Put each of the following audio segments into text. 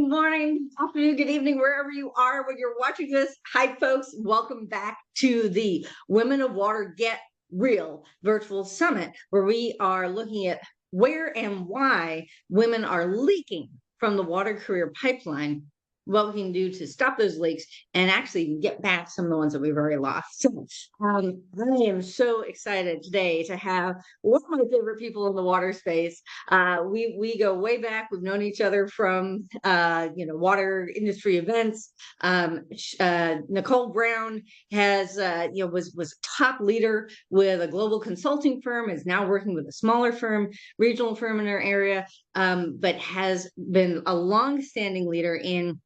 morning, afternoon, good evening, wherever you are when you're watching this. Hi, folks. Welcome back to the Women of Water Get Real virtual summit, where we are looking at where and why women are leaking from the water career pipeline, what we can do to stop those leaks and actually get back some of the ones that we've already lost. So I am so excited today to have one of my favorite people in the water space. We go way back. We've known each other from water industry events. Nicole Brown has was a top leader with a global consulting firm. Is now working with a smaller firm, regional firm in her area, but has been a long-standing leader in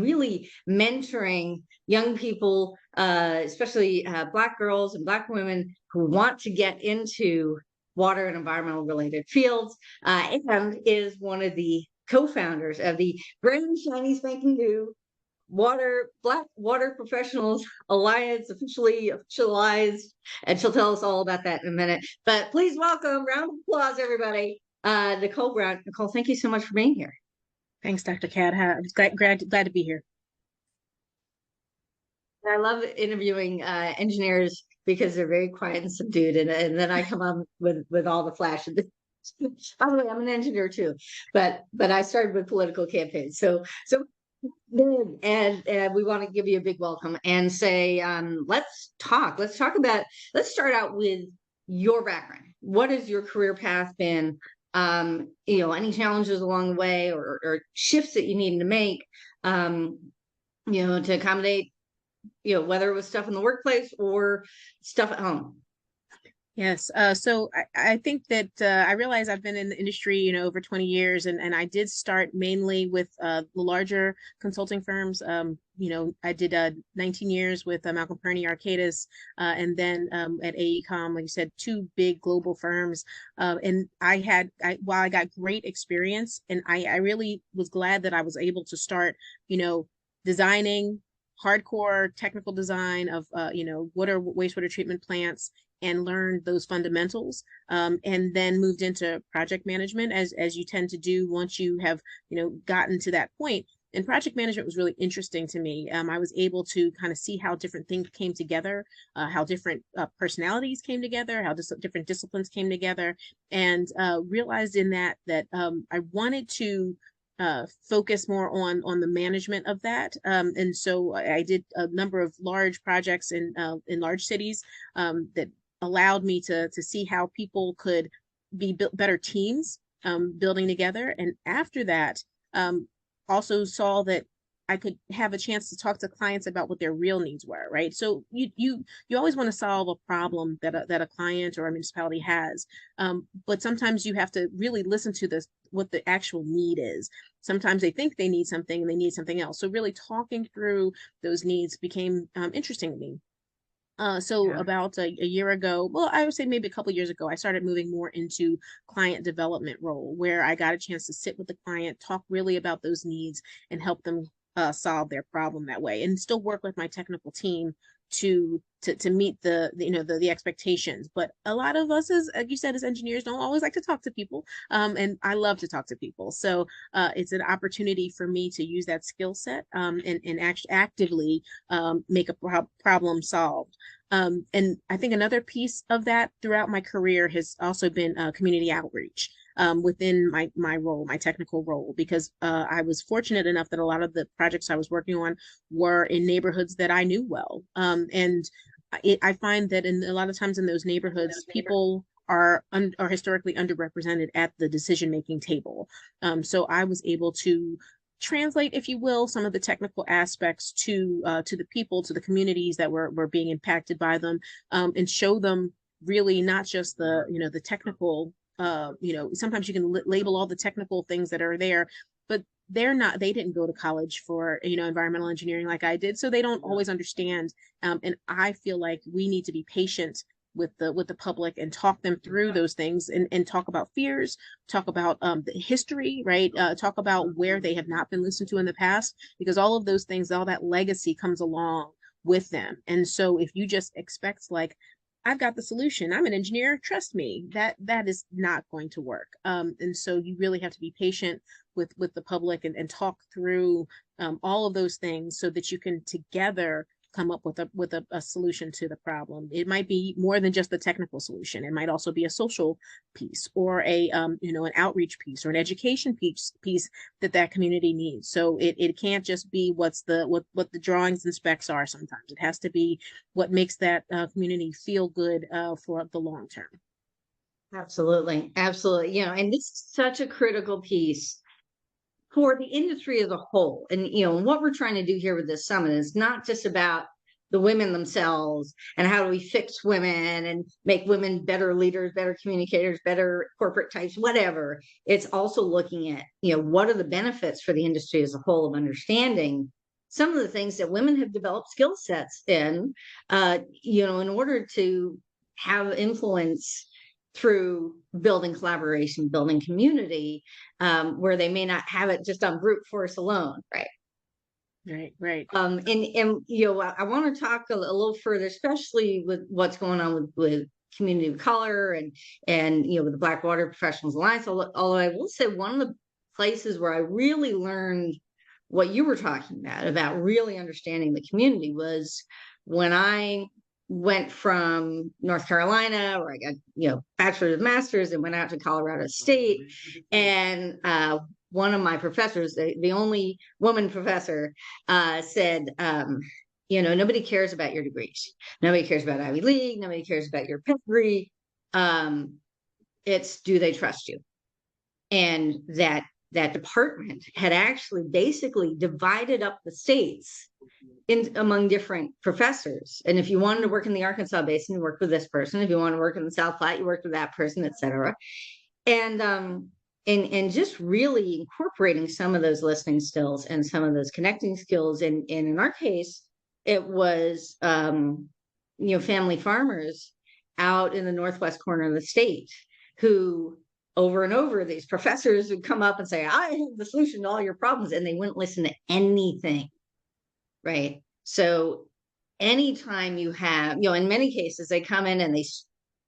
really mentoring young people, especially Black girls and Black women who want to get into water and environmental related fields, and is one of the co-founders of the brand shiny spanking new Black Water Professionals Alliance, officialized, and she'll tell us all about that in a minute. But please welcome, round of applause, everybody, Nicole Brown. Nicole, thank you so much for being here. Thanks, Dr. Kat. I'm glad to be here. I love interviewing engineers because they're very quiet and subdued, and then I come on with all the flash. By the way, I'm an engineer too, but I started with political campaigns. So and we want to give you a big welcome and say, let's start out with your background. What has your career path been? Any challenges along the way or shifts that you need to make, to accommodate, whether it was stuff in the workplace or stuff at home. Yes. So I think that I realize I've been in the industry, over 20 years, and I did start mainly with the larger consulting firms. I did 19 years with Malcolm Perney Arcadis, and then at AECOM, like you said, two big global firms. And while I got great experience, and I really was glad that I was able to start, designing hardcore technical design of, wastewater treatment plants, and learned those fundamentals, and then moved into project management as you tend to do once you have, gotten to that point. And project management was really interesting to me. I was able to kind of see how different things came together, how different personalities came together, how different disciplines came together, and realized in that I wanted to focus more on the management of that. And so I did a number of large projects in large cities that allowed me to see how people could be better teams, building together. And after that, also saw that I could have a chance to talk to clients about what their real needs were, right? So you always want to solve a problem that a client or a municipality has, but sometimes you have to really listen to what the actual need is. Sometimes they think they need something and they need something else. So really talking through those needs became interesting to me. About a year ago, well, I would say maybe a couple of years ago, I started moving more into client development role, where I got a chance to sit with the client, talk really about those needs, and help them solve their problem that way, and still work with my technical team to meet the expectations. But a lot of us, as you said, as engineers, don't always like to talk to people, and I love to talk to people. So it's an opportunity for me to use that skill set, and actively make a problem solved. And I think another piece of that throughout my career has also been community outreach within my role, my technical role, because I was fortunate enough that a lot of the projects I was working on were in neighborhoods that I knew well. And I find that a lot of times in those neighborhoods, people are historically underrepresented at the decision-making table. So I was able to translate, if you will, some of the technical aspects to the people, to the communities that were being impacted by them, and show them really not just the technical, sometimes you can label all the technical things that are there, but they didn't go to college for, environmental engineering like I did. So they don't always understand. And I feel like we need to be patient with the public and talk them through those things, and talk about fears, talk about the history, right? Talk about where they have not been listened to in the past, because all of those things, all that legacy comes along with them. And so if you just expect like I've got the solution. I'm an engineer. Trust me, that is not going to work. And so you really have to be patient with the public and talk through all of those things so that you can together come up with a solution to the problem. It might be more than just the technical solution. It might also be a social piece or a an outreach piece or an education piece that community needs. So it can't just be what the drawings and specs are. Sometimes it has to be what makes that community feel good for the long term. Absolutely. Absolutely. And this is such a critical piece for the industry as a whole. And, what we're trying to do here with this summit is not just about the women themselves and how do we fix women and make women better leaders, better communicators, better corporate types, whatever. It's also looking at, what are the benefits for the industry as a whole of understanding some of the things that women have developed skill sets in, in order to have influence through building collaboration, building community, where they may not have it just on brute force alone, right? Right. I want to talk a little further, especially with what's going on with community of color and with the Blackwater Professionals Alliance. Although I will say one of the places where I really learned what you were talking about really understanding the community was when I went from North Carolina, where I got, bachelor's and master's, and went out to Colorado State. And one of my professors, the only woman professor, said, nobody cares about your degrees. Nobody cares about Ivy League. Nobody cares about your pedigree. It's, do they trust you? And that department had actually basically divided up the states among different professors. And if you wanted to work in the Arkansas Basin, you worked with this person. If you want to work in the South Platte, you worked with that person, et cetera. And just really incorporating some of those listening skills and some of those connecting skills. And in our case, it was, family farmers out in the northwest corner of the state who over and over, these professors would come up and say, I have the solution to all your problems. And they wouldn't listen to anything. Right. So anytime you have, in many cases, they come in and they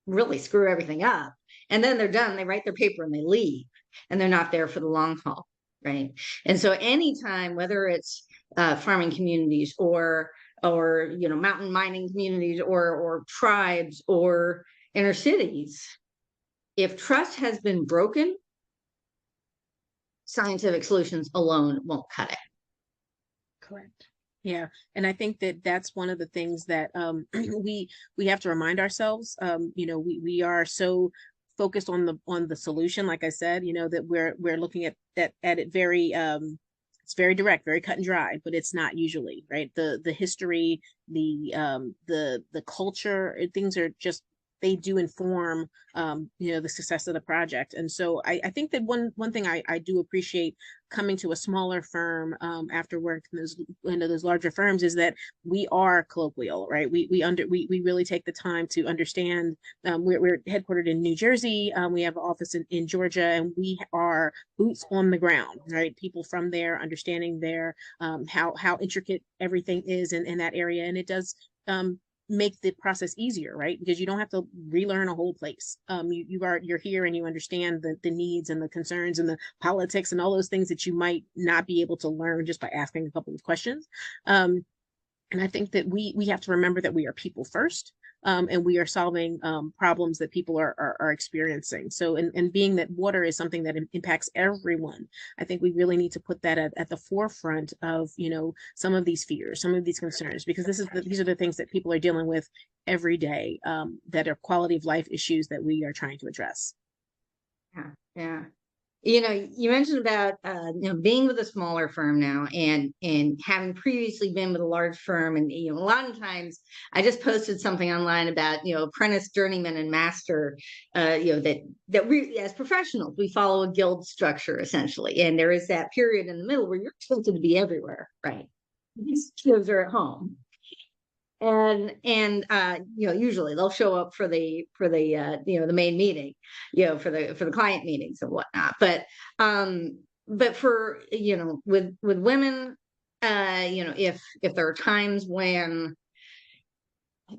really screw everything up. And then they're done. They write their paper and they leave. And they're not there for the long haul. Right. And so anytime, whether it's farming communities or mountain mining communities or tribes or inner cities, if trust has been broken, scientific solutions alone won't cut it. Correct. Yeah, and I think that that's one of the things that we have to remind ourselves. We are so focused on the solution, like I said, that we're looking at it very it's very direct, very cut and dry, but it's not usually, right? The history, the culture, things are just, they do inform the success of the project. And so I think that one thing I do appreciate coming to a smaller firm after working those larger firms is that we are colloquial, right? We really take the time to understand. We're headquartered in New Jersey. We have an office in Georgia, and we are boots on the ground, right? People from there understanding their how intricate everything is in that area, and it does make the process easier, right? Because you don't have to relearn a whole place. You're here and you understand the needs and the concerns and the politics and all those things that you might not be able to learn just by asking a couple of questions. And I think that we have to remember that we are people first, and we are solving problems that people are experiencing. So, and being that water is something that impacts everyone, I think we really need to put that at the forefront of some of these fears, some of these concerns, because these are the things that people are dealing with every day, that are quality of life issues that we are trying to address. Yeah. You mentioned about being with a smaller firm now and having previously been with a large firm, and a lot of times I just posted something online about apprentice, journeyman, and master. That we as professionals we follow a guild structure essentially, and there is that period in the middle where you're expected to be everywhere, right? These kids are at home. And usually they'll show up for the the main meeting, for the client meetings and whatnot. But for with women, if there are times when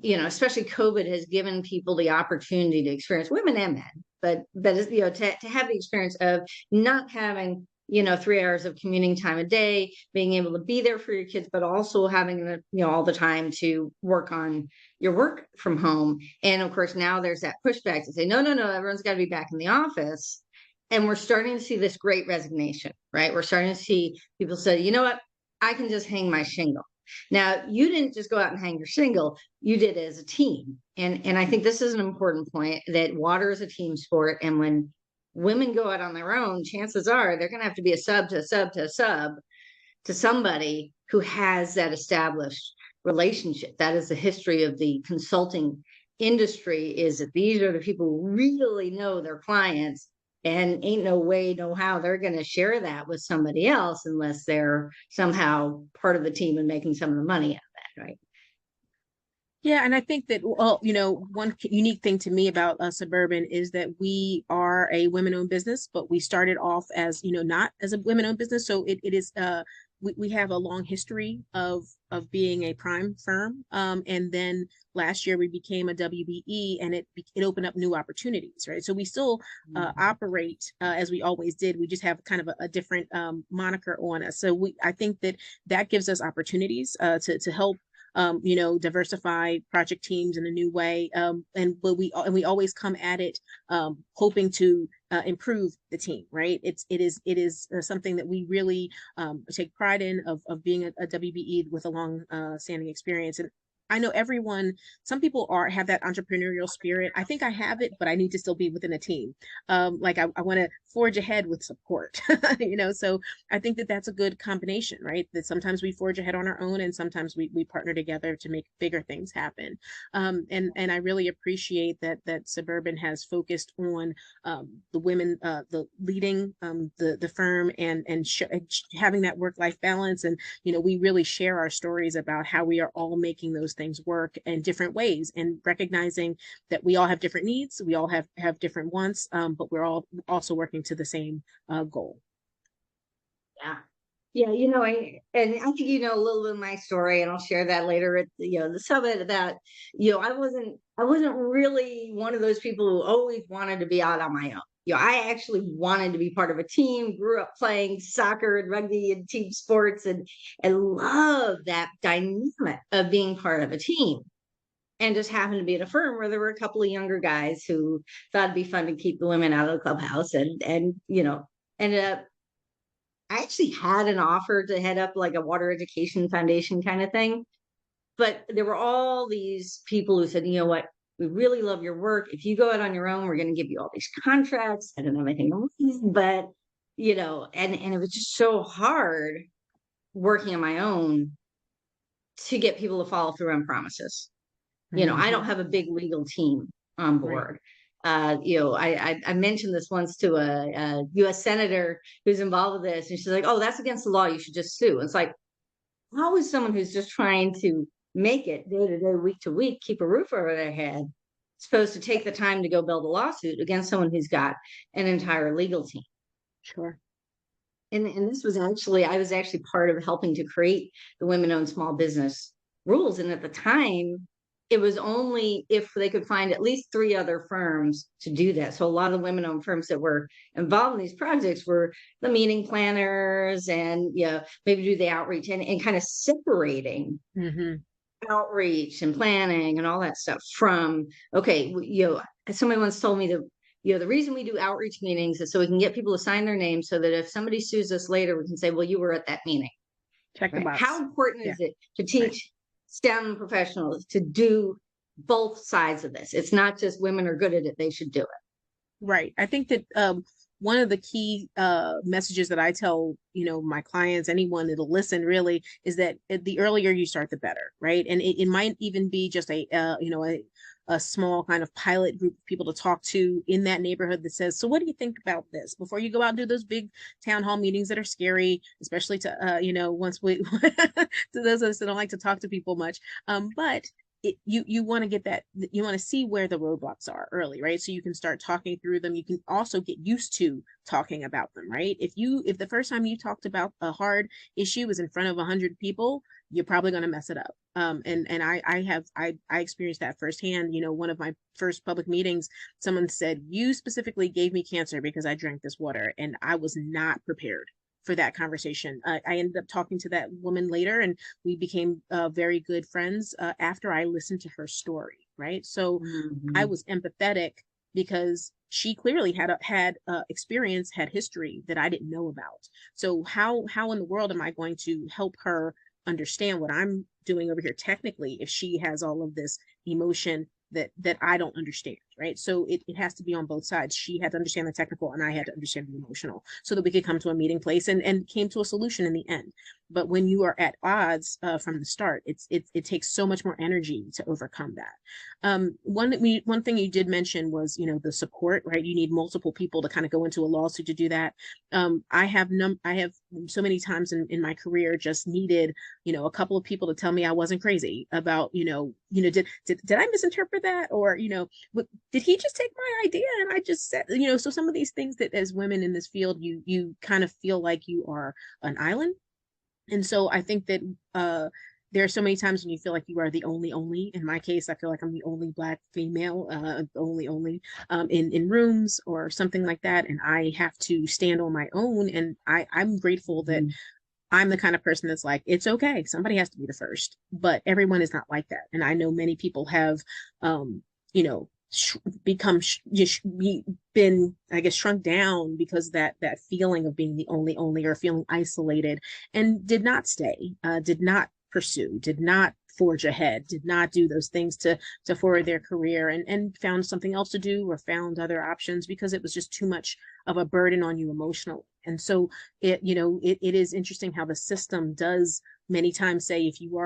especially COVID has given people the opportunity to experience, women and men, but to have the experience of not having 3 hours of commuting time a day, being able to be there for your kids, but also having all the time to work on your work from home. And of course, now there's that pushback to say, no, no, no, everyone's got to be back in the office. And we're starting to see this great resignation, right? We're starting to see people say, you know what, I can just hang my shingle. Now, you didn't just go out and hang your shingle, you did it as a team. And I think this is an important point, that water is a team sport. And when women go out on their own, chances are they're going to have to be a sub to a sub to a sub to somebody who has that established relationship. That is the history of the consulting industry, is that these are the people who really know their clients, and ain't no way, no how they're going to share that with somebody else unless they're somehow part of the team and making some of the money out of that, right? Yeah, and I think that, well, one unique thing to me about Suburban is that we are a women-owned business, but we started off as, not as a women-owned business. So it is, we have a long history of being a prime firm. And then last year we became a WBE, and it opened up new opportunities, right? So we still operate as we always did. We just have kind of a different moniker on us. So I think that gives us opportunities to help diversify project teams in a new way. And we always come at it hoping to improve the team, right? It is something that we really take pride in, of being a WBE with a long standing experience. And I know some people have that entrepreneurial spirit. I think I have it, but I need to still be within a team. Like I want to forge ahead with support, so I think that's a good combination, right? That sometimes we forge ahead on our own, and sometimes we partner together to make bigger things happen. And I really appreciate that Suburban has focused on the women, the leading the firm, and having that work-life balance. And we really share our stories about how we are all making those things work in different ways, and recognizing that we all have different needs, we all have different wants, but we're all also working to the same goal. Yeah. Yeah, and I think a little bit of my story, and I'll share that later at the summit, about I wasn't really one of those people who always wanted to be out on my own. I actually wanted to be part of a team, grew up playing soccer and rugby and team sports, and love that dynamic of being part of a team. And just happened to be at a firm where there were a couple of younger guys who thought it'd be fun to keep the women out of the clubhouse, and ended up, I actually had an offer to head up like a water education foundation kind of thing. But there were all these people who said, you know what, we really love your work. If you go out on your own, we're going to give you all these contracts. I don't have anything else, but and it was just so hard working on my own to get people to follow through on promises. I don't have a big legal team on board. Right. I mentioned this once to a U.S. senator who's involved with this, and she's like, "Oh, that's against the law. You should just sue." And it's like, how is someone who's just trying to make it day to day, week to week, keep a roof over their head, supposed to take the time to go build a lawsuit against someone who's got an entire legal team? Sure. And this was I was actually part of helping to create the women-owned small business rules. And at the time, it was only if they could find at least 3 other firms to do that. So a lot of women-owned firms that were involved in these projects were the meeting planners, and maybe do the outreach, and kind of separating outreach and planning and all that stuff from, okay, somebody once told me that the reason we do outreach meetings is so we can get people to sign their names, so that if somebody sues us later, we can say, well, you were at that meeting. Check the box. How important is it to teach STEM professionals to do both sides of this? It's not just women are good at it, they should do it. Right. I think that one of the key messages that I tell, my clients, anyone that'll listen, really, is that the earlier you start, the better, right? And it might even be just a small kind of pilot group of people to talk to in that neighborhood that says, so what do you think about this? Before you go out and do those big town hall meetings that are scary, especially to, once we, to those of us that don't like to talk to people much. But you want to get that, you want to see where the roadblocks are early, right? So you can start talking through them. You can also get used to talking about them, right? If the first time you talked about a hard issue was in front of 100 people, you're probably going to mess it up. And I experienced that firsthand. You know, one of my first public meetings, someone said, "You specifically gave me cancer because I drank this water," and I was not prepared for that conversation. I ended up talking to that woman later, and we became very good friends after I listened to her story. Right, so I Mhm. was empathetic because she clearly had experience, had history that I didn't know about. So how in the world am I going to help her understand what I'm doing over here technically if she has all of this emotion that I don't understand, right? So it has to be on both sides. She had to understand the technical and I had to understand the emotional so that we could come to a meeting place and came to a solution in the end. But when you are at odds from the start, it takes so much more energy to overcome that. One thing you did mention was, you know, the support, right? You need multiple people to kind of go into a lawsuit to do that. I have so many times in my career just needed, you know, a couple of people to tell me I wasn't crazy about, did I misinterpret that? Or, did he just take my idea and I just said, so some of these things that as women in this field, you kind of feel like you are an island. And so I think that there are so many times when you feel like you are the only. In my case, I feel like I'm the only Black female, only in rooms or something like that, and I have to stand on my own. And I'm grateful that Mhm. I'm the kind of person that's like, it's okay, somebody has to be the first, but everyone is not like that. And I know many people have, you know, become been, I guess, shrunk down because that feeling of being the only or feeling isolated, and did not stay, did not pursue, did not forge ahead, did not do those things to forward their career, and found something else to do or found other options because it was just too much of a burden on you emotionally. And so it is interesting how the system does many times say if you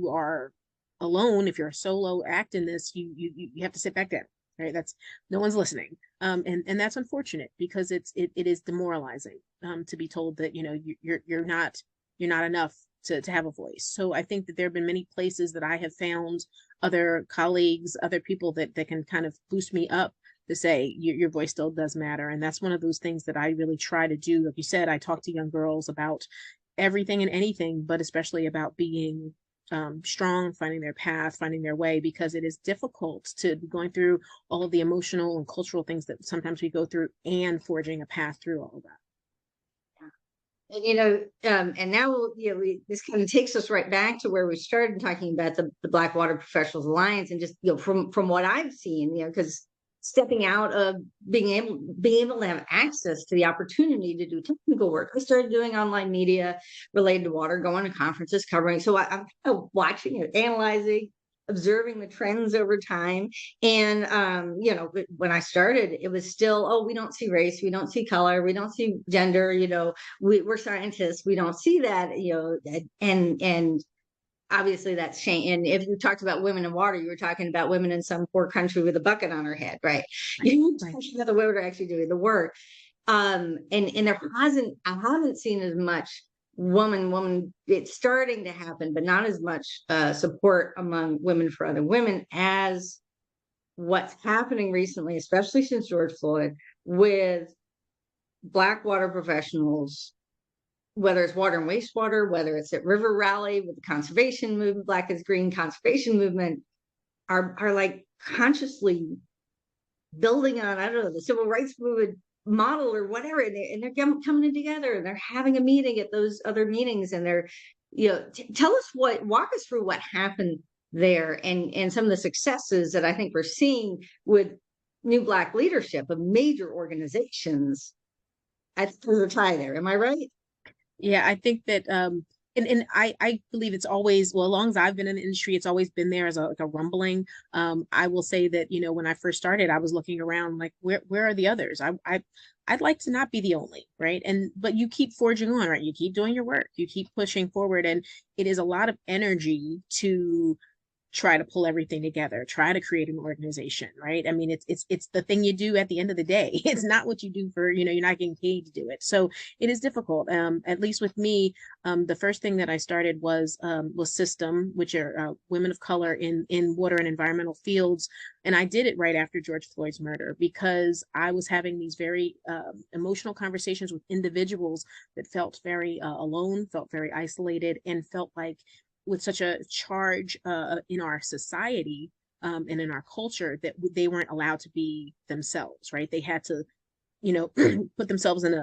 are alone, if you're a solo act in this, you have to sit back down, right? That's no one's listening. And that's unfortunate because it is demoralizing to be told that you're not enough to have a voice. So I think that there have been many places that I have found other colleagues, other people that can kind of boost me up to say your voice still does matter. And that's one of those things that I really try to do. Like you said, I talk to young girls about everything and anything, but especially about being strong, finding their path, finding their way, because it is difficult to be going through all of the emotional and cultural things that sometimes we go through and forging a path through all of that. And and now this kind of takes us right back to where we started talking about the Blackwater Professionals Alliance, and just from what I've seen, because stepping out of being able to have access to the opportunity to do technical work. I started doing online media related to water, going to conferences, covering. So I'm kind of watching it, analyzing, observing the trends over time. And when I started, it was still, oh, we don't see race, we don't see color, we don't see gender. We're scientists, we don't see that. And obviously that's changed. And if you talked about women in water, you were talking about women in some poor country with a bucket on her head, right? Right, You right. talking about the women are actually doing the work. And I haven't seen as much woman, it's starting to happen, but not as much support among women for other women as what's happening recently, especially since George Floyd, with Black water professionals, whether it's water and wastewater, whether it's at River Rally with the conservation movement, Black is Green conservation movement, are like consciously building on, I don't know, the civil rights movement model or whatever, and they're coming together and they're having a meeting at those other meetings, and they're, tell us walk us through what happened there, and some of the successes that I think we're seeing with new Black leadership of major organizations. I think there's a tie there. Am I right? Yeah, I think that and I believe it's always, well, as long as I've been in the industry, it's always been there as like a rumbling. I will say that, when I first started, I was looking around like where are the others? I'd like to not be the only, right? But you keep forging on, right? You keep doing your work, you keep pushing forward, and it is a lot of energy to try to pull everything together, try to create an organization, right? I mean, it's the thing you do at the end of the day. It's not what you do for, you're not getting paid to do it. So it is difficult. At least with me, the first thing that I started was SISTEM, which are women of color in water and environmental fields. And I did it right after George Floyd's murder because I was having these very emotional conversations with individuals that felt very alone, felt very isolated, and felt like with such a charge in our society and in our culture that they weren't allowed to be themselves, right? They had to, you know, put themselves in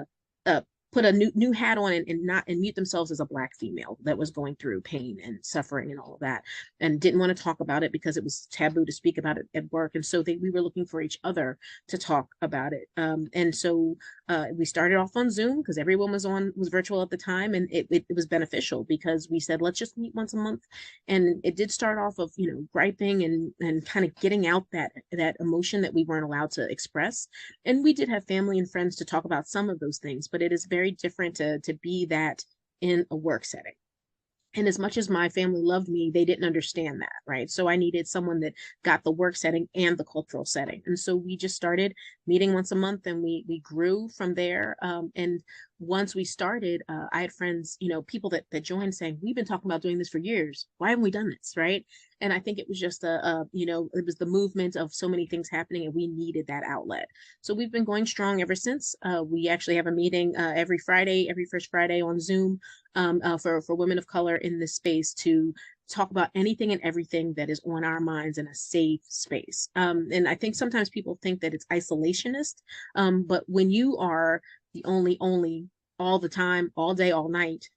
a put a new hat on and not and mute themselves as a Black female that was going through pain and suffering and all of that, and didn't want to talk about it because it was taboo to speak about it at work. And so we were looking for each other to talk about it. And so we started off on Zoom because everyone was virtual at the time, and it was beneficial because we said, let's just meet once a month. And it did start off of, you know, griping and kind of getting out that emotion that we weren't allowed to express. And we did have family and friends to talk about some of those things, but it is very different to be that in a work setting. And as much as my family loved me, they didn't understand that, right? So I needed someone that got the work setting and the cultural setting. And so we just started meeting once a month, and we grew from there. And once we started, I had friends, you know, people that joined saying, we've been talking about doing this for years. Why haven't we done this, right? And I think it was just you know, it was the movement of so many things happening, and we needed that outlet. So we've been going strong ever since. We actually have a meeting every Friday, every first Friday on Zoom for women of color in this space to talk about anything and everything that is on our minds in a safe space. And I think sometimes people think that it's isolationist, but when you are the only all the time, all day, all night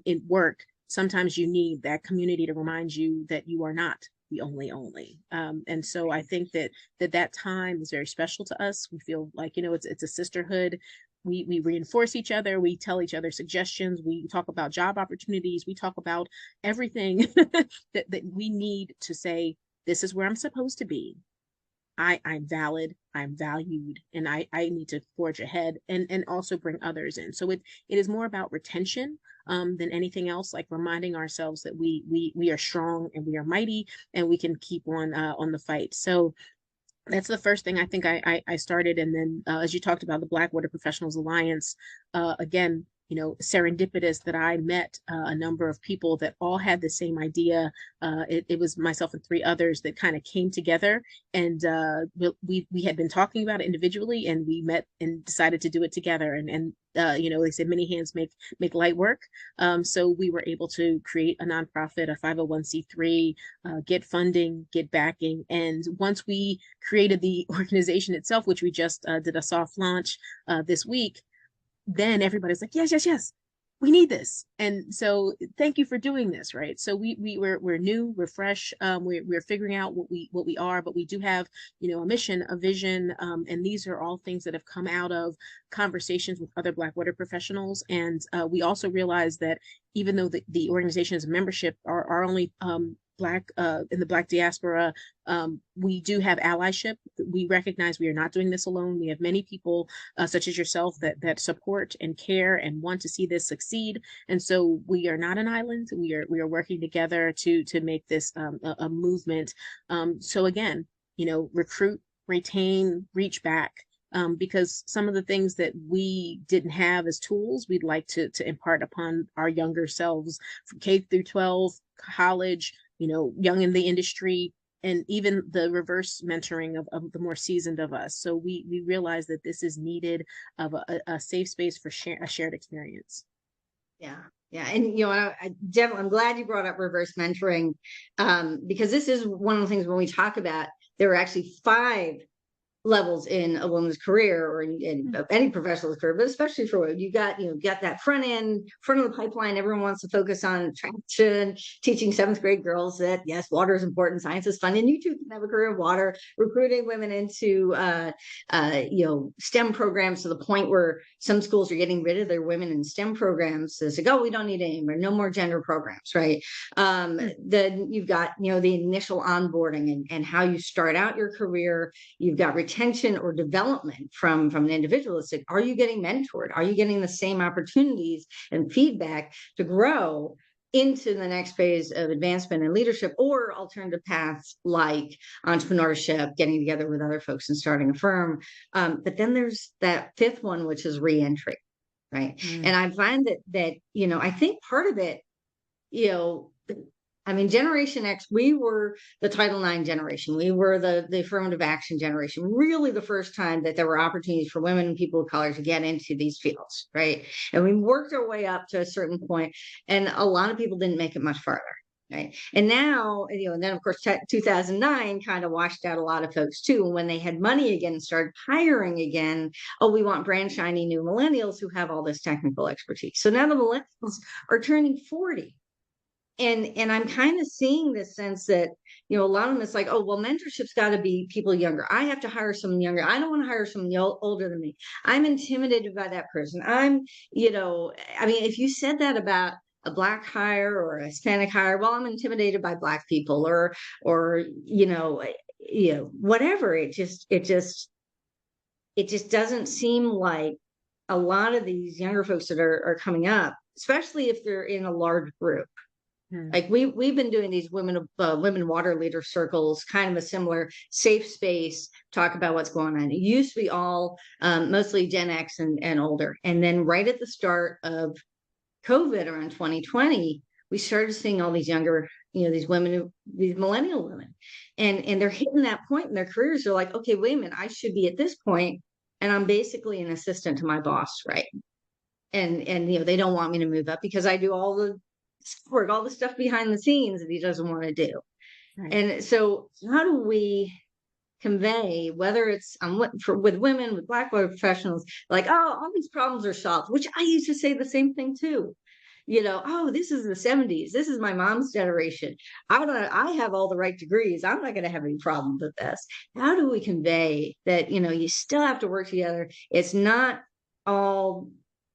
in work, sometimes you need that community to remind you that you are not the only. And so I think that time is very special to us. We feel like, you know, it's a sisterhood. We reinforce each other. We tell each other suggestions. We talk about job opportunities. We talk about everything that we need to say, this is where I'm supposed to be. I'm valid, I'm valued, and I need to forge ahead and also bring others in. So it is more about retention than anything else, like reminding ourselves that we are strong and we are mighty and we can keep on the fight. So that's the first thing I think I started. And then as you talked about the Black Water Professionals Alliance, again, you know, serendipitous that I met a number of people that all had the same idea. It was myself and three others that kind of came together, and we had been talking about it individually, and we met and decided to do it together. And you know, they said many hands make light work. So we were able to create a nonprofit, a 501c3, get funding, get backing. And once we created the organization itself, which we just did a soft launch this week, then everybody's like, yes, we need this. And so thank you for doing this, right? So we're new, we're fresh, we're figuring out what we are, but we do have, you know, a mission, a vision, and these are all things that have come out of conversations with other Black water professionals. And we also realize that even though the organization's membership are only Black in the Black diaspora, we do have allyship. We recognize we are not doing this alone. We have many people such as yourself that support and care and want to see this succeed. And so we are not an island. We are working together to make this a movement. So again, you know, recruit, retain, reach back. Because some of the things that we didn't have as tools, we'd like to impart upon our younger selves from K through 12, college, you know, young in the industry, and even the reverse mentoring of the more seasoned of us. So we realize that this is needed of a safe space for a shared experience. Yeah. Yeah. And, you know, I'm glad you brought up reverse mentoring, because this is one of the things when we talk about, there are actually 5 levels in a woman's career or in any professional's career, but especially for women. You got that front of the pipeline. Everyone wants to focus on traction, teaching 7th grade girls that yes, water is important, science is fun, and you too can have a career in water, recruiting women into STEM programs to the point where some schools are getting rid of their women in STEM programs. So it's like, oh, we don't need any more, no more gender programs, right? Then you've got, you know, the initial onboarding and how you start out your career. You've got retention or development from an individual. It's like, are you getting mentored? Are you getting the same opportunities and feedback to grow into the next phase of advancement and leadership, or alternative paths like entrepreneurship, getting together with other folks and starting a firm? But then there's that 5th one, which is reentry, right? And I find that, you know, I think part of it, you know, I mean, Generation X, we were the Title IX generation. We were the affirmative action generation, really the first time that there were opportunities for women and people of color to get into these fields, right? And we worked our way up to a certain point, and a lot of people didn't make it much farther. Right. And now, and then of course, 2009 kind of washed out a lot of folks too. When they had money again and started hiring again, oh, we want brand shiny new millennials who have all this technical expertise. So now the millennials are turning 40. And I'm kind of seeing this sense that, a lot of them, it's like, oh, well, mentorship's got to be people younger. I have to hire someone younger. I don't want to hire someone older than me. I'm intimidated by that person. I mean, if you said that about a Black hire or a Hispanic hire, well, I'm intimidated by Black people or, whatever. It just doesn't seem like a lot of these younger folks that are coming up, especially if they're in a large group. Like we've been doing these women water leader circles, kind of a similar safe space, talk about what's going on. It used to be all mostly Gen X and older. And then right at the start of COVID around 2020, we started seeing all these younger, these women, these millennial women. And they're hitting that point in their careers. They're like, okay, wait a minute, I should be at this point, and I'm basically an assistant to my boss, right? And they don't want me to move up because I do all the work, all the stuff behind the scenes that he doesn't want to do. Right. And so how do we convey, whether it's with women, with Black women professionals, like, oh, all these problems are solved, which I used to say the same thing too. Oh, this is the 70s. This is my mom's generation. I have all the right degrees. I'm not going to have any problem with this. How do we convey that, you still have to work together? It's not all,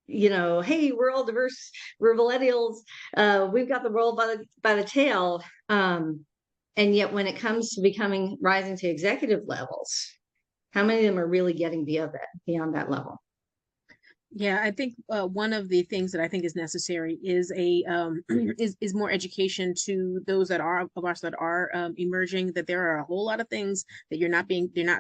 hey, we're all diverse. We're millennials. We've got the world by the tail. And yet when it comes to rising to executive levels, how many of them are really getting beyond that level? Yeah, I think one of the things that I think is necessary is is more education to those of us that are emerging. That there are a whole lot of things that they're not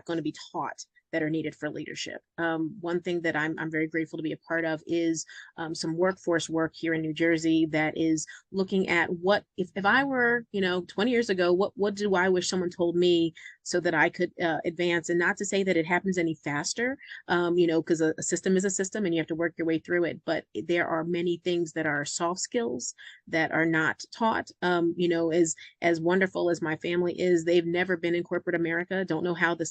going to be taught that are needed for leadership. One thing that I'm very grateful to be a part of is some workforce work here in New Jersey that is looking at what if I were 20 years ago, what do I wish someone told me so that I could advance. And not to say that it happens any faster, because a system is a system and you have to work your way through it. But there are many things that are soft skills that are not taught. As wonderful as my family is, they've never been in corporate America, don't know how a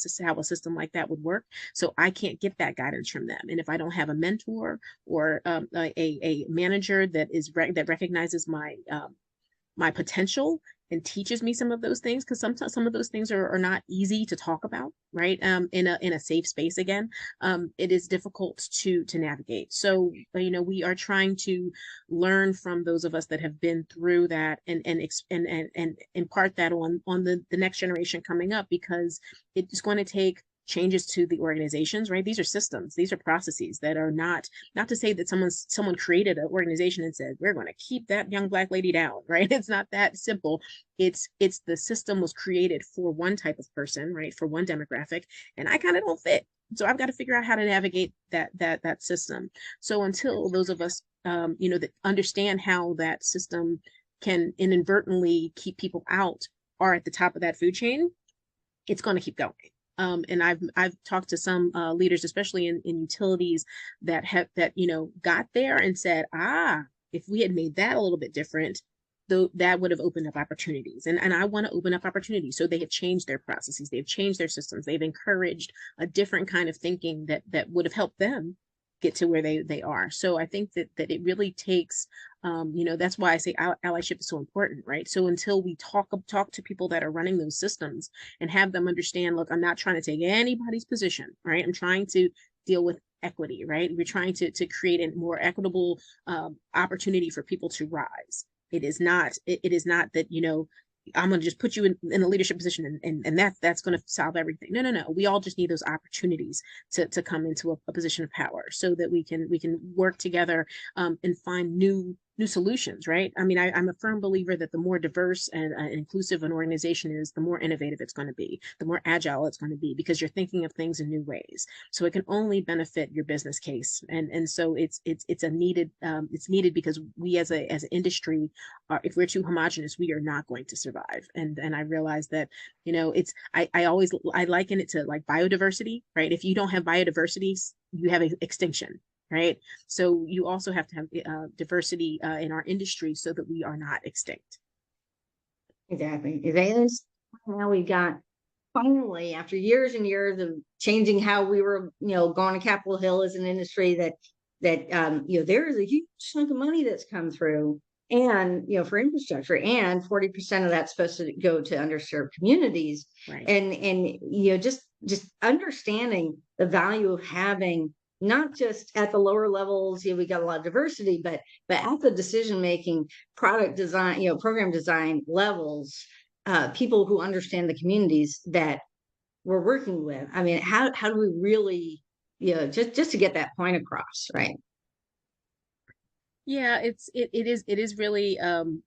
system like that would work. So I can't get that guidance from them. And if I don't have a mentor or a manager that recognizes my potential and teaches me some of those things, because sometimes some of those things are not easy to talk about, right? In a safe space again, it is difficult to navigate. So we are trying to learn from those of us that have been through that and impart that on the next generation coming up, because it's going to take changes to the organizations, right? These are systems, these are processes that are not to say that someone created an organization and said, we're going to keep that young Black lady down, right? It's not that simple. It's the system was created for one type of person, right? For one demographic, and I kind of don't fit. So I've got to figure out how to navigate that system. So until those of us, that understand how that system can inadvertently keep people out are at the top of that food chain, it's going to keep going. And I've talked to some leaders, especially in utilities, that got there and said, if we had made that a little bit different, though, that would have opened up opportunities. And I want to open up opportunities. So they have changed their processes, they've changed their systems, they've encouraged a different kind of thinking that would have helped them get to where they are. So I think that it really takes, that's why I say allyship is so important, right? So until we talk to people that are running those systems and have them understand, look, I'm not trying to take anybody's position, right? I'm trying to deal with equity, right? We're trying to create a more equitable opportunity for people to rise. It is not that, I'm going to just put you in a leadership position and that's going to solve everything. No. We all just need those opportunities to come into a position of power so that we can work together and find new solutions, right? I mean, I'm a firm believer that the more diverse and inclusive an organization is, the more innovative it's going to be, the more agile it's going to be, because you're thinking of things in new ways. So it can only benefit your business case, and so it's needed because we as an industry, if we're too homogenous, we are not going to survive. And I realize that I liken it to like biodiversity, right? If you don't have biodiversity, you have extinction. Right. So you also have to have diversity in our industry so that we are not extinct. Exactly. Now we've got finally, after years and years of changing how we were, going to Capitol Hill as an industry, that there is a huge chunk of money that's come through, and for infrastructure, and 40% of that's supposed to go to underserved communities, Right. and just understanding the value of having not just at the lower levels, we got a lot of diversity, but at the decision making, product design, program design levels, people who understand the communities that we're working with. I mean, how do we really, just to get that point across, right? Yeah, it is really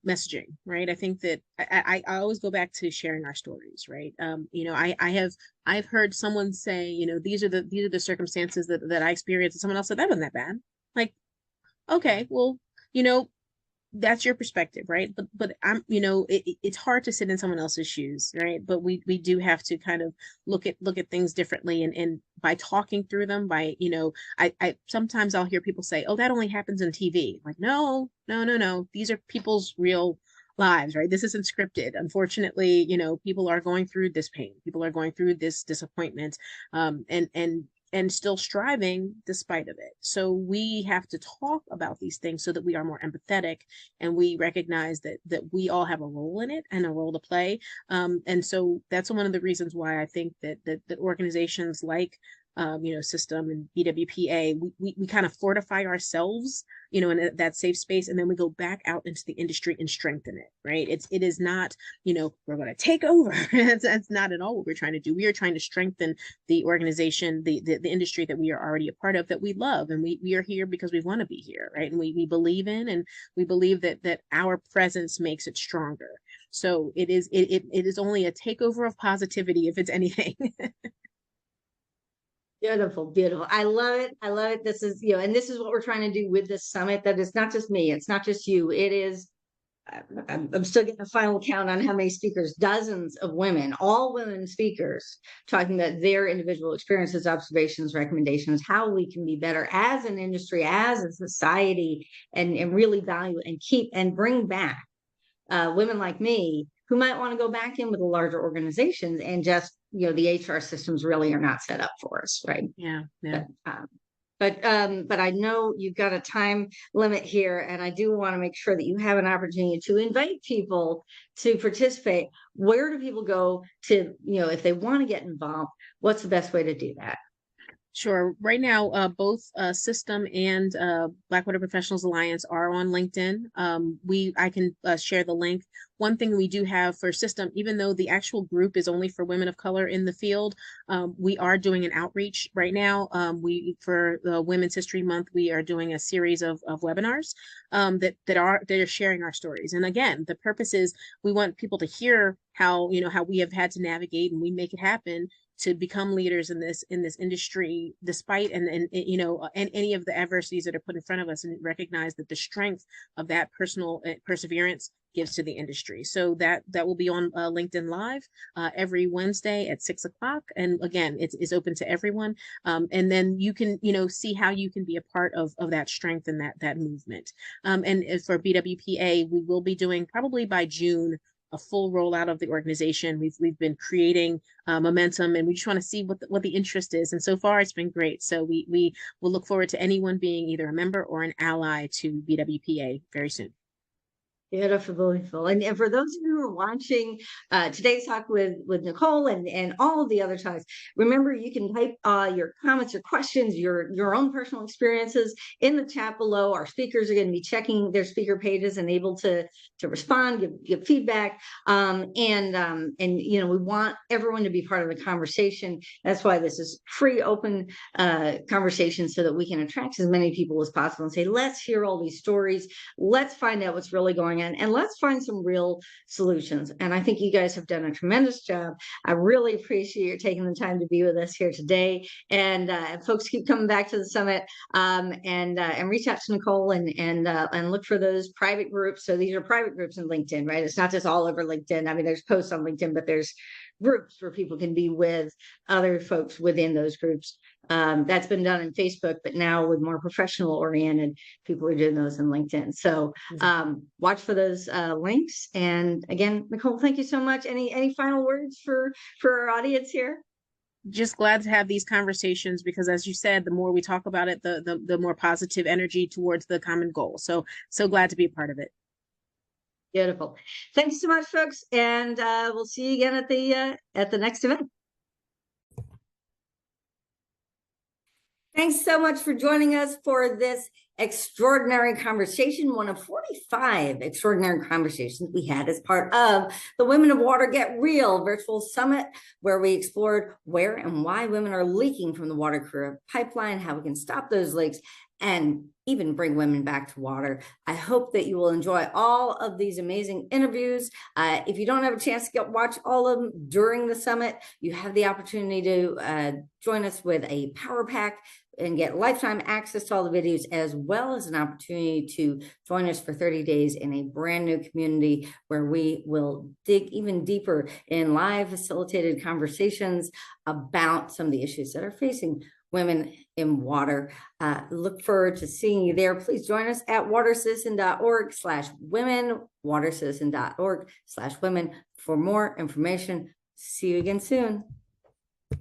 messaging, right? I think that I always go back to sharing our stories, right? I've heard someone say, these are the circumstances that I experienced, and someone else said that wasn't that bad. Like, okay, well, you know, that's your perspective, right? But it's hard to sit in someone else's shoes, right? But we do have to kind of look at things differently, and by talking through them, by I sometimes I'll hear people say, oh, that only happens in TV. Like, no, no, no, no, these are people's real lives, right? This isn't scripted. Unfortunately, people are going through this pain, people are going through this disappointment, and still striving despite of it. So we have to talk about these things so that we are more empathetic, and we recognize that we all have a role in it and a role to play. And so that's one of the reasons why I think that organizations like SISTEM and BWPA, we kind of fortify ourselves, in that safe space, and then we go back out into the industry and strengthen it, right? It is not, we're going to take over. That's not at all what we're trying to do. We are trying to strengthen the organization, the industry that we are already a part of, that we love, and we are here because we want to be here, right? And we believe in, and we believe that our presence makes it stronger. So it is only a takeover of positivity, if it's anything. Beautiful, beautiful. I love it. I love it. This is, and this is what we're trying to do with this summit. That it's not just me. It's not just you. It is, I'm still getting a final count on how many speakers, dozens of women, all women speakers, talking about their individual experiences, observations, recommendations, how we can be better as an industry, as a society, and really value and keep and bring back women like me who might want to go back in with the larger organizations, and just, the HR systems really are not set up for us, right? Yeah, yeah. But I know you've got a time limit here, and I do want to make sure that you have an opportunity to invite people to participate. Where do people go to, if they want to get involved? What's the best way to do that? Sure. Right now, both SISTEM and Blackwater Professionals Alliance are on LinkedIn. I can share the link. One thing we do have for SISTEM, even though the actual group is only for women of color in the field, we are doing an outreach right now. For the Women's History Month, we are doing a series of webinars that are sharing our stories. And again, the purpose is we want people to hear how we have had to navigate, and we make it happen to become leaders in this industry, despite and any of the adversities that are put in front of us, and recognize that the strength of that personal perseverance gives to the industry. So that will be on LinkedIn Live every Wednesday at 6 o'clock, and again, it's open to everyone. And then you can see how you can be a part of that strength and that movement. And for BWPA, we will be doing, probably by June, a full rollout of the organization. We've been creating momentum, and we just want to see what the interest is. And so far, it's been great. So we will look forward to anyone being either a member or an ally to BWPA very soon. Beautiful, beautiful. And for those of you who are watching today's talk with Nicole and all of the other talks, remember, you can type your comments or questions, your own personal experiences in the chat below. Our speakers are going to be checking their speaker pages and able to respond, give feedback. And we want everyone to be part of the conversation. That's why this is free, open conversation, so that we can attract as many people as possible and say, let's hear all these stories. Let's find out what's really going on, and let's find some real solutions. And I think you guys have done a tremendous job. I really appreciate you taking the time to be with us here today. And folks, keep coming back to the summit, and reach out to Nicole and look for those private groups. So these are private groups in LinkedIn, right? It's not just all over LinkedIn. I mean, there's posts on LinkedIn, but there's groups where people can be with other folks within those groups. That's been done in Facebook, but now with more professional oriented people are doing those in LinkedIn. So watch for those links. And again, Nicole, thank you so much. Any final words for our audience here? Just glad to have these conversations because, as you said, the more we talk about it, the more positive energy towards the common goal. So glad to be a part of it. Beautiful. Thanks so much, folks, and we'll see you again at the next event. Thanks so much for joining us for this extraordinary conversation, one of 45 extraordinary conversations we had as part of the Women of Water Get Real virtual summit, where we explored where and why women are leaking from the water career pipeline, how we can stop those leaks, and even bring women back to water. I hope that you will enjoy all of these amazing interviews. If you don't have a chance to watch all of them during the summit, you have the opportunity to join us with a power pack and get lifetime access to all the videos, as well as an opportunity to join us for 30 days in a brand new community where we will dig even deeper in live facilitated conversations about some of the issues that are facing women in water. Look forward to seeing you there. Please join us at watercitizen.org/women, watercitizen.org/women for more information. See you again soon.